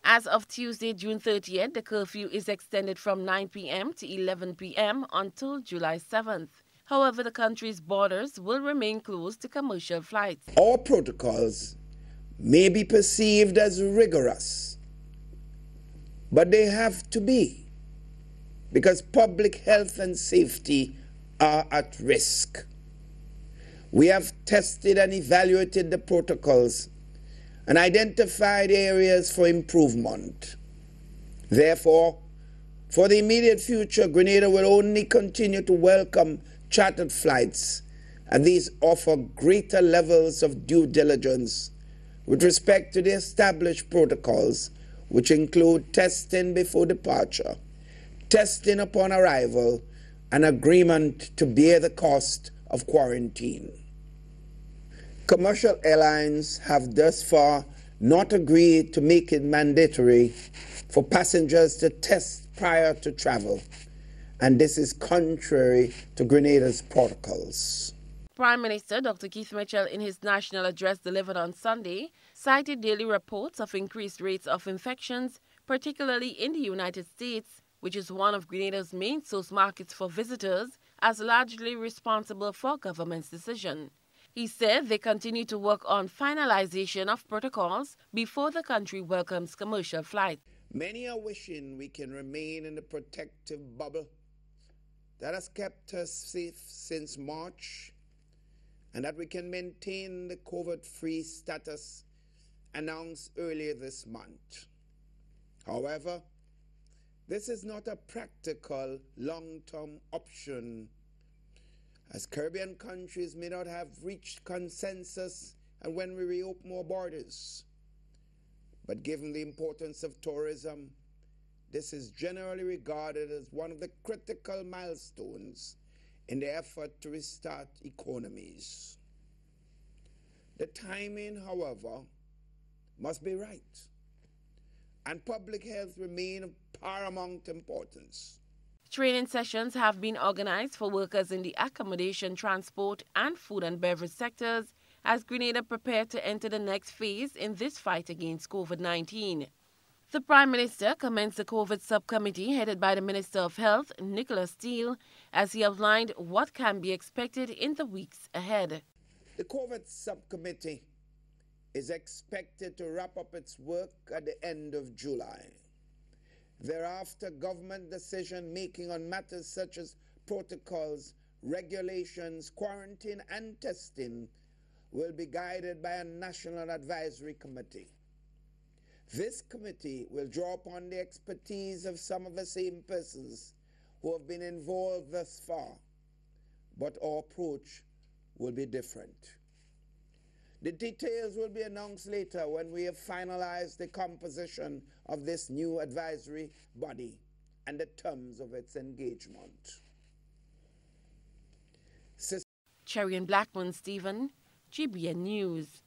As of Tuesday, June 30th, the curfew is extended from 9 p.m. to 11 p.m. until July 7th. However, the country's borders will remain closed to commercial flights. Our protocols may be perceived as rigorous, but they have to be, because public health and safety are at risk. We have tested and evaluated the protocols and identified areas for improvement. Therefore, for the immediate future, Grenada will only continue to welcome chartered flights, and these offer greater levels of due diligence with respect to the established protocols, which include testing before departure, testing upon arrival, and agreement to bear the cost of quarantine. Commercial airlines have thus far not agreed to make it mandatory for passengers to test prior to travel, and this is contrary to Grenada's protocols. Prime Minister Dr. Keith Mitchell, in his national address delivered on Sunday, cited daily reports of increased rates of infections, particularly in the United States, which is one of Grenada's main source markets for visitors, as largely responsible for government's decision. He said they continue to work on finalization of protocols before the country welcomes commercial flights. Many are wishing we can remain in the protective bubble that has kept us safe since March, and that we can maintain the COVID-free status announced earlier this month. However, this is not a practical long-term option, as Caribbean countries may not have reached consensus and when we reopen more borders. But given the importance of tourism, this is generally regarded as one of the critical milestones in the effort to restart economies. The timing, however, must be right, and public health remain of paramount importance. Training sessions have been organized for workers in the accommodation, transport, and food and beverage sectors as Grenada prepared to enter the next phase in this fight against COVID-19. The Prime Minister commenced the COVID subcommittee headed by the Minister of Health, Nicholas Steele, as he outlined what can be expected in the weeks ahead. The COVID subcommittee is expected to wrap up its work at the end of July. Thereafter, government decision-making on matters such as protocols, regulations, quarantine, and testing will be guided by a national advisory committee. This committee will draw upon the expertise of some of the same persons who have been involved thus far, but our approach will be different. The details will be announced later when we have finalized the composition of this new advisory body and the terms of its engagement. Cherry and Blackman, Stephen, GBN News.